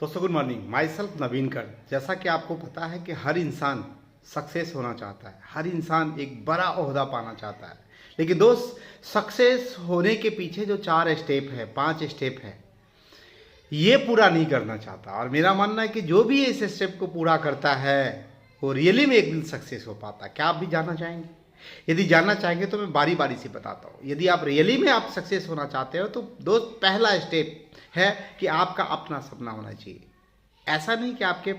दोस्तों good morning, my self नवीन कर। जैसा कि आपको पता है कि हर इंसान सक्सेस होना चाहता है, हर इंसान एक बड़ा ओहदा पाना चाहता है। लेकिन दोस्त, सक्सेस होने के पीछे जो 4 स्टेप है, 5 स्टेप है, ये पूरा नहीं करना चाहता। और मेरा मानना है कि जो भी इस स्टेप को पूरा करता है वो रियली में एक दिन सक्सेस हो पाता है। क्या आप भी जानना चाहेंगे? यदि जानना चाहेंगे तो मैं बारी बारी से बताता हूँ। यदि आप रियली में आप सक्सेस होना चाहते हो तो दोस्त, पहला स्टेप है कि आपका अपना सपना होना चाहिए। ऐसा नहीं कि आपके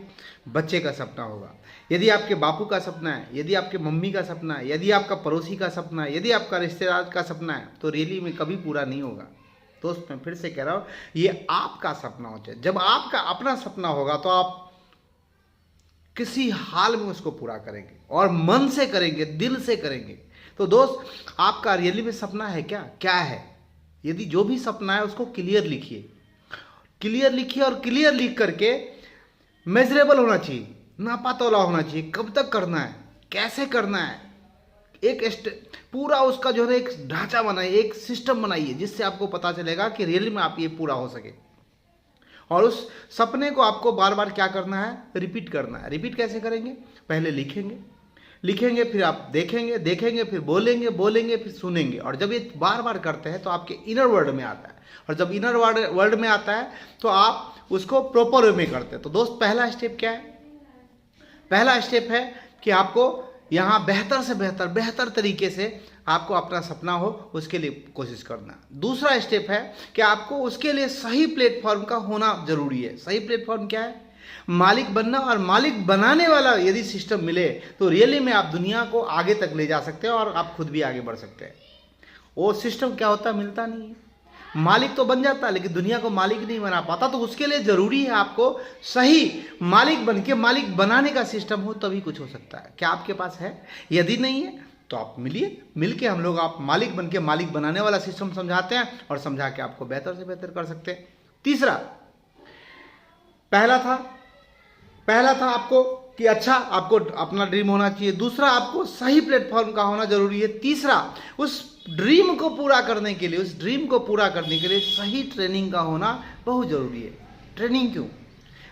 बच्चे का सपना होगा। यदि आपके बापू का सपना है, यदि आपके मम्मी का सपना है, यदि आपका पड़ोसी का सपना है, यदि आपका रिश्तेदार का सपना है, तो रियली में कभी पूरा नहीं होगा। दोस्त, मैं फिर से कह रहा हूँ, ये आपका सपना हो चाहिए। जब आपका अपना सपना होगा तो आप किसी हाल में उसको पूरा करेंगे और मन से करेंगे, दिल से करेंगे। तो दोस्त, आपका रियली में सपना है क्या? क्या है? यदि जो भी सपना है उसको क्लियर लिखिए, क्लियर लिखिए। और क्लियर लिख करके मेजरेबल होना चाहिए, नापा तोला होना चाहिए। कब तक करना है, कैसे करना है, पूरा उसका जो है एक ढांचा बनाइए, एक सिस्टम बनाइए, जिससे आपको पता चलेगा कि रियल में आप ये पूरा हो सके। और उस सपने को आपको बार बार क्या करना है? रिपीट करना है। रिपीट कैसे करेंगे? पहले लिखेंगे, फिर आप देखेंगे, फिर बोलेंगे, फिर सुनेंगे। और जब ये बार बार करते हैं तो आपके इनर वर्ल्ड में आता है। और जब इनर वर्ल्ड में आता है तो आप उसको प्रॉपर वे में करते हैं। तो दोस्त, पहला स्टेप क्या है? पहला स्टेप है कि आपको यहाँ बेहतर तरीके से आपको अपना सपना हो, उसके लिए कोशिश करना। दूसरा स्टेप है कि आपको उसके लिए सही प्लेटफॉर्म का होना जरूरी है। सही प्लेटफॉर्म क्या है? मालिक बनना। और मालिक बनाने वाला यदि सिस्टम मिले तो रियली में आप दुनिया को आगे तक ले जा सकते हैं और आप खुद भी आगे बढ़ सकते हैं। वो सिस्टम क्या होता है? मिलता नहीं है। मालिक तो बन जाता है लेकिन दुनिया को मालिक नहीं बना पाता। तो उसके लिए जरूरी है आपको सही मालिक बन के मालिक बनाने का सिस्टम हो, तभी कुछ हो सकता है। क्या आपके पास है? यदि नहीं है तो आप मिलके हम लोग आप मालिक बन के मालिक बनाने वाला सिस्टम समझाते हैं और समझा के आपको बेहतर से बेहतर कर सकते हैं। तीसरा, पहला था आपको कि अच्छा, आपको अपना ड्रीम होना चाहिए। दूसरा, आपको सही प्लेटफॉर्म का होना जरूरी है। तीसरा, उस ड्रीम को पूरा करने के लिए सही ट्रेनिंग का होना बहुत जरूरी है। ट्रेनिंग क्यों?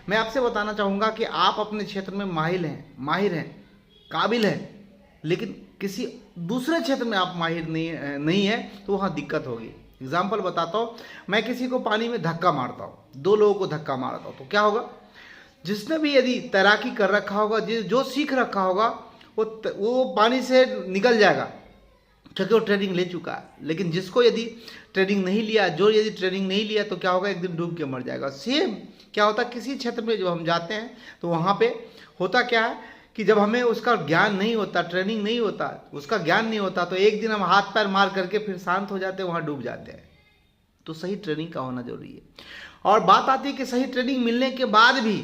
मैं आपसे बताना चाहूँगा कि आप अपने क्षेत्र में माहिर हैं, काबिल हैं, लेकिन किसी दूसरे क्षेत्र में आप माहिर नहीं है तो वहाँ दिक्कत होगी। एग्जाम्पल बताता हूँ, मैं किसी को पानी में धक्का मारता हूँ, 2 लोगों को धक्का मारता हूँ, तो क्या होगा? जिसने भी यदि तैराकी कर रखा होगा, जो सीख रखा होगा, वो पानी से निकल जाएगा क्योंकि वो ट्रेनिंग ले चुका है। लेकिन जिसको यदि ट्रेनिंग नहीं लिया तो क्या होगा? एक दिन डूब के मर जाएगा। सेम क्या होता है किसी क्षेत्र में जब हम जाते हैं तो वहाँ पे होता क्या है कि जब हमें उसका ज्ञान नहीं होता, ट्रेनिंग नहीं होता, उसका ज्ञान नहीं होता, तो एक दिन हम हाथ पैर मार करके फिर शांत हो जाते हैं, वहाँ डूब जाते हैं। तो सही ट्रेनिंग का होना जरूरी है। और बात आती है कि सही ट्रेनिंग मिलने के बाद भी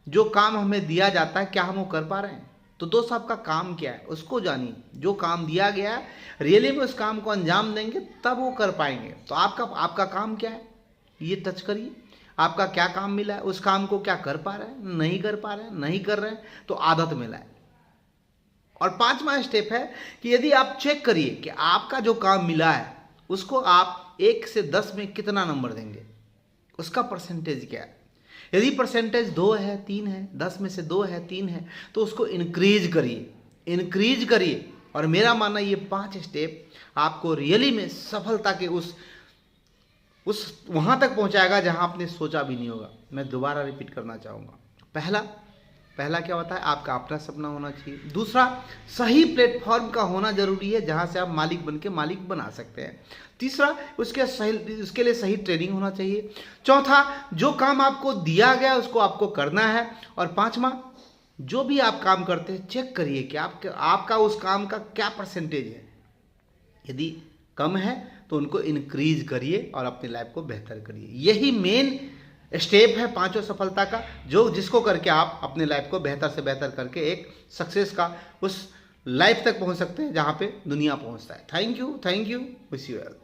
जो काम हमें दिया जाता है, क्या हम वो कर पा रहे हैं? तो दोस्त, आपका काम क्या है उसको जानिए। जो काम दिया गया है रियली में उस काम को अंजाम देंगे तब वो कर पाएंगे। तो आपका काम क्या है, ये टच करिए। आपका क्या काम मिला है, उस काम को क्या कर पा रहे हैं, नहीं कर पा रहे हैं, नहीं कर रहे हैं तो आदत मिला है। और 5वां स्टेप है कि यदि आप चेक करिए कि आपका जो काम मिला है उसको आप 1 से 10 में कितना नंबर देंगे, उसका परसेंटेज क्या है। यदि परसेंटेज 2 है, 3 है, 10 में से 2 है, 3 है, तो उसको इंक्रीज करिए। और मेरा मानना ये 5 स्टेप आपको रियली में सफलता के उस वहां तक पहुंचाएगा जहां आपने सोचा भी नहीं होगा। मैं दोबारा रिपीट करना चाहूँगा। पहला क्या होता है? आपका अपना सपना होना चाहिए। दूसरा, सही प्लेटफॉर्म का होना जरूरी है जहां से आप मालिक बन के मालिक बना सकते हैं। तीसरा, उसके लिए सही ट्रेनिंग होना चाहिए। चौथा, जो काम आपको दिया गया उसको आपको करना है। और 5वां, जो भी आप काम करते हैं चेक करिए कि आपका उस काम का क्या परसेंटेज है। यदि कम है तो उनको इंक्रीज करिए और अपनी लाइफ को बेहतर करिए। यही मेन स्टेप है 5 सफलता का, जिसको करके आप अपने लाइफ को बेहतर से बेहतर करके एक सक्सेस का उस लाइफ तक पहुंच सकते हैं जहां पे दुनिया पहुंचता है। Thank you, wish you well.